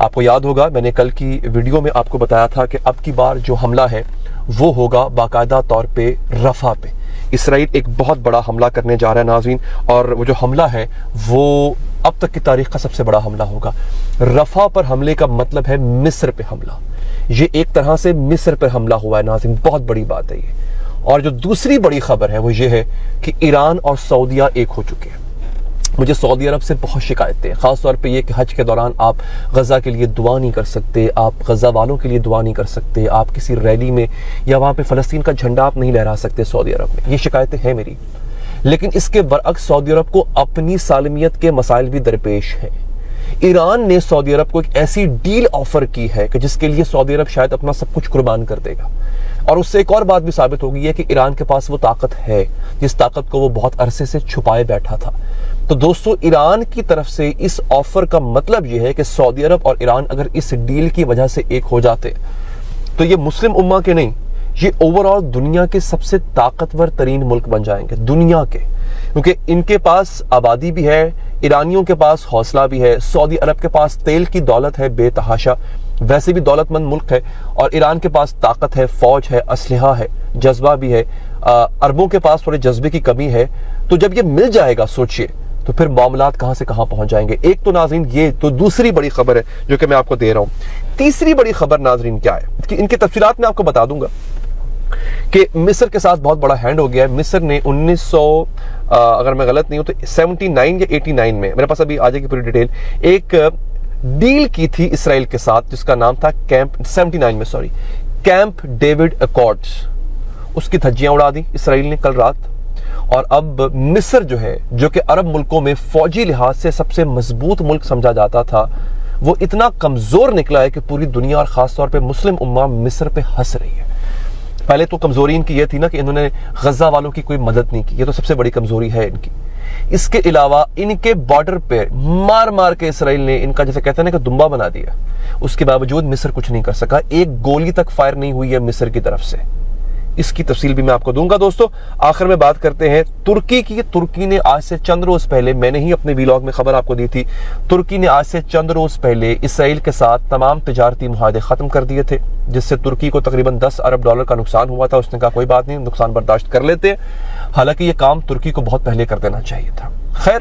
آپ کو یاد ہوگا میں نے کل کی ویڈیو میں آپ کو بتایا تھا کہ اب کی بار جو حملہ ہے وہ ہوگا باقاعدہ طور پہ رفح پہ. اسرائیل ایک بہت بڑا حملہ کرنے جا رہا ہے ناظرین, اور وہ جو حملہ ہے وہ اب تک کی تاریخ کا سب سے بڑا حملہ ہوگا. رفح پر حملے کا مطلب ہے مصر پہ حملہ. یہ ایک طرح سے مصر پر حملہ ہوا ہے ناظرین, بہت بڑی بات ہے یہ. اور جو دوسری بڑی خبر ہے وہ یہ ہے کہ ایران اور سعودیہ ایک ہو چکے ہیں. مجھے سعودی عرب سے بہت شکایتیں ہیں, خاص طور پہ یہ کہ حج کے دوران آپ غزہ کے لیے دعا نہیں کر سکتے, آپ غزہ والوں کے لیے دعا نہیں کر سکتے, آپ کسی ریلی میں یا وہاں پہ فلسطین کا جھنڈا آپ نہیں لہرا سکتے سعودی عرب میں. یہ شکایتیں ہیں میری. لیکن اس کے برعکس سعودی عرب کو اپنی سالمیت کے مسائل بھی درپیش ہیں. ایران نے سعودی عرب کو ایک ایسی ڈیل آفر کی ہے کہ جس کے لیے سعودی عرب شاید اپنا سب کچھ قربان کر دے گا. اور اس سے ایک اور بات بھی ثابت ہوگی ہے کہ ایران کے پاس وہ طاقت ہے جس طاقت کو وہ بہت عرصے سے چھپائے بیٹھا تھا. تو دوستو, ایران کی طرف سے اس آفر کا مطلب یہ ہے کہ سعودی عرب اور ایران اگر اس ڈیل کی وجہ سے ایک ہو جاتے تو یہ مسلم امہ کے نہیں, یہ اوورآل دنیا کے سب سے طاقتور ترین ملک بن جائیں گے دنیا کے. کیونکہ ان کے پاس آبادی بھی ہے, ایرانیوں کے پاس حوصلہ بھی ہے, سعودی عرب کے پاس تیل کی دولت ہے بے تحاشا, ویسے بھی دولت مند ملک ہے, اور ایران کے پاس طاقت ہے, فوج ہے, اسلحہ ہے, جذبہ بھی ہے. عربوں کے پاس تھوڑے جذبے کی کمی ہے. تو جب یہ مل جائے گا سوچئے تو پھر معاملات کہاں سے کہاں پہنچ جائیں گے. ایک تو ناظرین یہ تو دوسری بڑی خبر ہے جو کہ میں آپ کو دے رہا ہوں. تیسری بڑی خبر ناظرین کیا ہے کہ ان کی تفصیلات میں آپ کو بتا دوں گا کہ مصر کے ساتھ بہت بڑا ہینڈ ہو گیا ہے. مصر نے 1900 اگر میں غلط نہیں ہوں تو 79 یا 89 میں, میرے پاس ابھی آ جائے گی پوری ڈیٹیل, ایک ڈیل کی تھی اسرائیل کے ساتھ جس کا نام تھا کیمپ ڈیوڈ ایکارڈز. اس کی دھجیاں اڑا دی اسرائیل نے کل رات. اور اب مصر جو ہے, جو کہ عرب ملکوں میں فوجی لحاظ سے سب سے مضبوط ملک سمجھا جاتا تھا, وہ اتنا کمزور نکلا ہے کہ پوری دنیا اور خاص طور پہ مسلم امہ مصر پہ ہنس رہی ہے. پہلے تو کمزوری ان کی یہ تھی نا کہ انہوں نے غزہ والوں کی کوئی مدد نہیں کی, یہ تو سب سے بڑی کمزوری ہے ان کی. اس کے علاوہ ان کے بارڈر پہ مار مار کے اسرائیل نے ان کا جیسے کہتے ہیں نا کہ دمبا بنا دیا. اس کے باوجود مصر کچھ نہیں کر سکا, ایک گولی تک فائر نہیں ہوئی ہے مصر کی طرف سے. اس کی تفصیل بھی میں آپ کو دوں گا. دوستو, آخر میں بات کرتے ہیں ترکی کی. ترکی نے آج سے چند روز پہلے, میں نے ہی اپنے ویلاگ میں خبر آپ کو دی تھی, ترکی نے آج سے چند روز پہلے اسرائیل کے ساتھ تمام تجارتی معاہدے ختم کر دیے تھے, جس سے ترکی کو تقریباً 10 ارب ڈالر کا نقصان ہوا تھا. اس نے کہا کوئی بات نہیں, نقصان برداشت کر لیتے. حالانکہ یہ کام ترکی کو بہت پہلے کر دینا چاہیے تھا. خیر,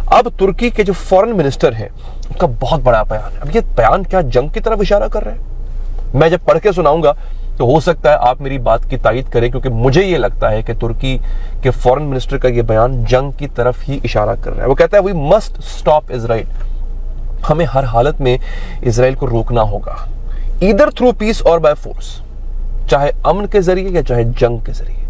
اب ترکی کے جو فورن منسٹر ہیں ان کا بہت بڑا بیان ہے. اب یہ بیان کیا جنگ کی طرف اشارہ کر رہے ہیں؟ میں جب پڑھ کے سناؤں گا تو ہو سکتا ہے آپ میری بات کی تائید کریں, کیونکہ مجھے یہ لگتا ہے کہ ترکی کے فورن منسٹر کا یہ بیان جنگ کی طرف ہی اشارہ کر رہا ہے. وہ کہتا ہے وی مسٹ اسٹاپ اسرائیل, ہمیں ہر حالت میں اسرائیل کو روکنا ہوگا, ایدر تھرو پیس اور بائی فورس, چاہے امن کے ذریعے یا چاہے جنگ کے ذریعے,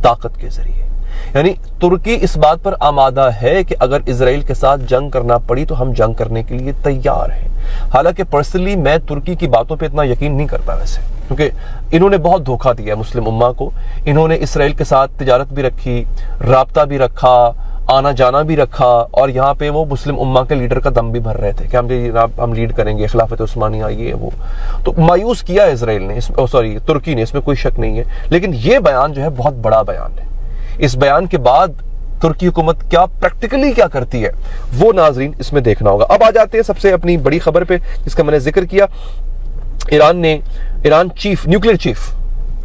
طاقت کے ذریعے. یعنی ترکی اس بات پر آمادہ ہے کہ اگر اسرائیل کے ساتھ جنگ کرنا پڑی تو ہم جنگ کرنے کے لیے تیار ہیں. حالانکہ پرسنلی میں ترکی کی باتوں پہ اتنا یقین نہیں کرتا ویسے, کیونکہ انہوں نے بہت دھوکہ دیا مسلم امہ کو. انہوں نے اسرائیل کے ساتھ تجارت بھی رکھی, رابطہ بھی رکھا, آنا جانا بھی رکھا, اور یہاں پہ وہ مسلم امہ کے لیڈر کا دم بھی بھر رہے تھے کہ ہم لیڈ کریں گے خلافت عثمانیہ, یہ وہ. تو مایوس کیا اسرائیل نے, ترکی نے, اس میں کوئی شک نہیں ہے. لیکن یہ بیان جو ہے بہت بڑا بیان ہے. اس بیان کے بعد ترکی حکومت کیا پریکٹیکلی کیا کرتی ہے وہ ناظرین اس میں دیکھنا ہوگا. اب آ جاتے ہیں سب سے اپنی بڑی خبر پہ جس کا میں نے ذکر کیا. ایران چیف, نیوکلیر چیف,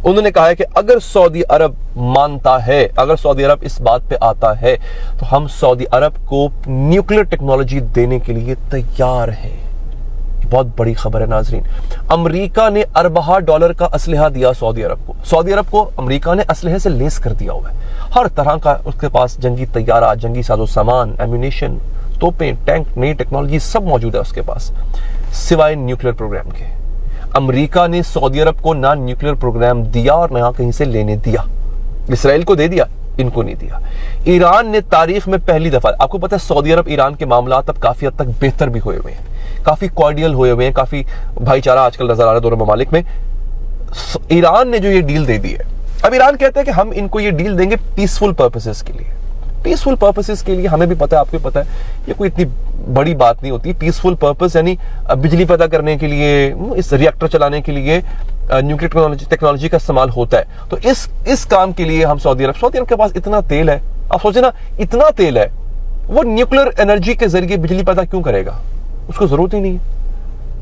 انہوں نے کہا ہے کہ اگر سعودی عرب مانتا ہے, اگر سعودی عرب اس بات پہ آتا ہے تو ہم سعودی عرب کو نیوکلیر ٹیکنالوجی دینے کے لیے تیار ہیں. بہت بڑی خبر ہے ناظرین. امریکہ نے اربہ ڈالر کا اسلحہ دیا سعودی عرب کو. سعودی عرب کو امریکہ نے اسلحے سے لیس کر دیا ہوا ہے, ہر طرح کا اس کے پاس جنگی طیارہ, جنگی ساز و سامان, ایمونیشن, توپیں, ٹینک, نئی ٹیکنالوجی سب موجود ہے اس کے پاس, سوائے نیوکلیر پروگرام کے. امریکہ نے سعودی عرب کو نہ نیوکلیر پروگرام دیا اور نہ کہیں سے لینے دیا. اسرائیل کو دے دیا, ان کو نہیں دیا. ایران نے تاریخ میں پہلی دفعہ, آپ کو پتہ ہے سعودی عرب ایران کے معاملات اب کافی حد تک بہتر بھی ہوئے ہوئے ہیں, کافی کوارڈیل ہوئے ہوئے ہیں, کافی بھائی چارہ آج کل نظر آ رہا ہے دونوں ممالک میں. ایران نے جو یہ ڈیل دے دی ہے, اب ایران کہتا ہے کہ ہم ان کو یہ ڈیل دیں گے پیسفل پرپسز کے لیے. پیسفل پرپسز کے لیے ہمیں بھی پتہ ہے, آپ کو پتہ ہے, یہ کوئی اتنی بڑی بات نہیں ہوتی. پیسفل پرپس یعنی بجلی پیدا کرنے کے لیے, اس ری ایکٹر چلانے کے لیے نیوکلیر ٹیکنالوجی کا استعمال ہوتا ہے. تو اس کام کے لیے ہم سعودی عرب کے پاس اتنا تیل ہے, آپ سوچیں نا, اتنا تیل ہے, وہ نیوکلیر انرجی کے ذریعے بجلی پیدا کیوں کرے گا؟ اس کو ضرورت ہی نہیں ہے.